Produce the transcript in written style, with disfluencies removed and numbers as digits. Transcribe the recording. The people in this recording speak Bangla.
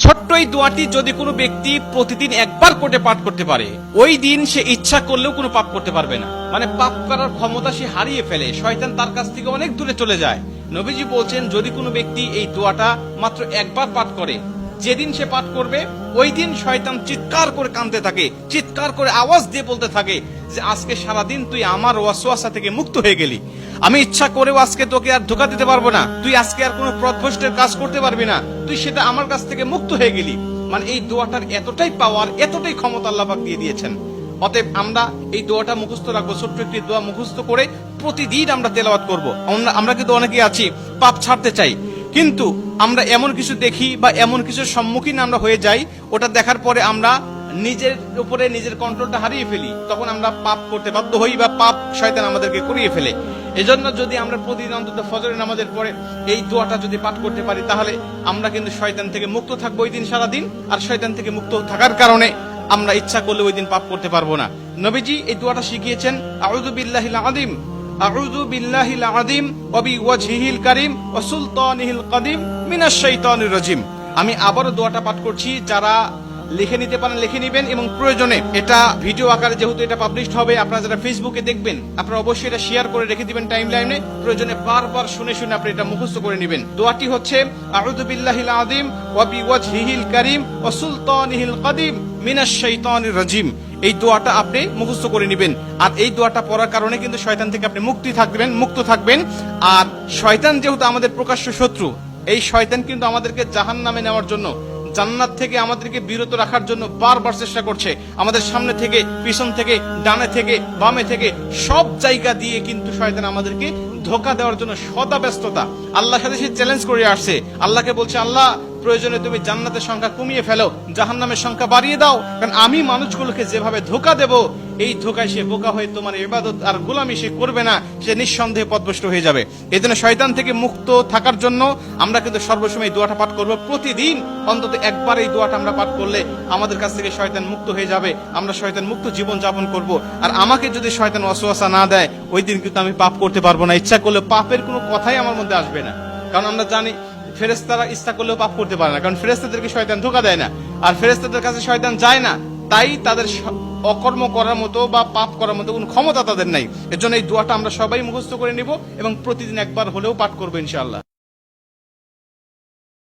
ছোট্ট এই দোয়াটি যদি কোনো ব্যক্তি প্রতিদিন একবার করে পাঠ করতে পারে, ওই দিন সে ইচ্ছা করলেও কোনো পাপ করতে পারবে না। মানে পাপ করার ক্ষমতা সে হারিয়ে ফেলে, শয়তান তার কাছ থেকে অনেক দূরে চলে যায়। নবীজি বলছেন, যদি কোনো ব্যক্তি এই দোয়াটা মাত্র একবার পাঠ করে, যেদিন সে পাঠ করবে ওই দিন শয়তান চিৎকার করে কাঁদতে থাকে, চিৎকার করে আওয়াজ দিয়ে বলতে থাকে যে আজকে সারাদিন তুই আমার ওয়াসওয়াসা থেকে মুক্ত হয়ে গেলি, আমি ইচ্ছা করেও আজকে তোকে আর ধোঁকা দিতে পারবো না, তুই আজকে আর কোনো পথভ্রষ্টের কাজ করতে পারবি না, তুই সেটা আমার কাছ থেকে মুক্ত হয়ে গেলি। মানে এই দোয়াটার এতটাই পাওয়ার, এতটাই ক্ষমতা আল্লাহ পাক দিয়ে দিয়েছেন। অতএব আমরা এই দোয়াটা মুখস্থ রাখবো, ছোট্ট একটি দোয়া মুখস্থ করে প্রতিদিন আমরা তেলাওয়াত করব। আমরা কিন্তু অনেকেই আছি পাপ ছাড়তে চাই, কিন্তু আমরা এমন কিছু দেখি বা এমন কিছুর সম্মুখীন আমরা হয়ে যাই, ওটা দেখার পরে আমরা নিজের উপরে নিজের কন্ট্রোলটা হারিয়ে ফেলি, তখন আমরা পাপ করতে বাধ্য হই বা পাপ শয়তান আমাদেরকে করিয়ে ফেলে। এজন্য যদি আমরা প্রতিদিন অন্তত ফজরের নামাজের পরে এই দোয়াটা যদি পাঠ করতে পারি, তাহলে আমরা কিন্তু শয়তান থেকে মুক্ত থাকবো ওই দিন সারাদিন। আর শয়তান থেকে মুক্ত থাকার কারণে আমরা ইচ্ছা করলে ওই দিন পাপ করতে পারবো না। নবীজি এই দোয়াটা শিখিয়েছেন, আউযু বিল্লাহিল আযীম, আউযু বিল্লাহিল আযীম ওয়া বিওয়াজহিল কারীম ওয়া সুলতানিহিল কাদীম মিনাশ শাইতানির রাজীম। আমি আবারও দোয়াটা পাঠ করছি, যারা লিখে নিতে পারেন লিখে নিবেন, এবং প্রয়োজনে এটা ভিডিও আকারে যেহেতু এটা পাবলিশড হবে, আপনারা যারা ফেসবুকে দেখবেন আপনারা অবশ্যই এটা শেয়ার করে রেখে দিবেন টাইমলাইনে, প্রয়োজনে বারবার শুনে শুনে আপনি এটা মুখস্থ করে নেবেন। দোয়াটি হচ্ছে, আউযু বিল্লাহিল আযীম ওয়া বিওয়াজহিল কারীম ওয়া সুলতানিহিল কাদীম মিনাশ শাইতানির রাজীম। এই দোয়াটা আপনি মুখস্থ করে নেবেন, আর এই দোয়াটা পড়ার কারণে কিন্তু শয়তান থেকে আপনি মুক্ত থাকবেন। আর শয়তান যেহেতু আমাদের প্রকাশ্য শত্রু, এই শয়তান কিন্তু আমাদেরকে জাহান্নামে নেওয়ার জন্য, জান্নাত থেকে আমাদেরকে বিরত রাখার জন্য বারবার চেষ্টা করছে। আমাদের সামনে থেকে, পিছন থেকে, ডানে থেকে, বামে থেকে, সব জায়গা দিয়ে কিন্তু শয়তান আমাদেরকে ধোঁকা দেওয়ার জন্য সদা ব্যস্ততা। আল্লাহর সাথে সে চ্যালেঞ্জ করে আসছে, আল্লাহকে বলছে, আল্লাহ প্রয়োজনে তুমি জান্নাতের সংখ্যা কমিয়ে ফেলো, জাহান্নামের সংখ্যা বাড়িয়ে দাও, কারণ আমি মানুষগুলোকে যেভাবে ধোঁকা দেব, এই ধোঁকায় সে বোকা হয়ে তোমার ইবাদত আর গোলামি সে করবে না, সে নিঃসন্দেহে পথভ্রষ্ট হয়ে যাবে। এই জন্য শয়তান থেকে মুক্ত থাকার জন্য আমরা কিন্তু সর্বসময় এই দোয়াটা পাঠ করবো। প্রতিদিন অন্তত একবার এই দোয়াটা আমরা পাঠ করলে আমাদের কাছ থেকে শয়তান মুক্ত হয়ে যাবে, আমরা শয়তান মুক্ত জীবন যাপন করব। আর আমাকে যদি শয়তান ওয়াসওয়াসা না দেয়, ওই দিন কিন্তু আমি পাপ করতে পারবো না, ইচ্ছা করলে পাপের কোনো কথাই আমার মধ্যে আসবে না। কারণ আমরা জানি ফেরেশতারা ইচ্ছা করলেও পাপ করতে পারে না, কারণ ফেরেশতাদেরকে শয়তান ধোঁকা দেয় না, আর ফেরেশতাদের কাছে শয়তান যায় না, তাই তাদের অকর্ম করার মতো বা পাপ করার মতো কোনো ক্ষমতা তাদের নাই। এর জন্য এই দোয়াটা আমরা সবাই মুখস্থ করে নিব এবং প্রতিদিন একবার হলেও পাঠ করবো ইনশাআল্লাহ।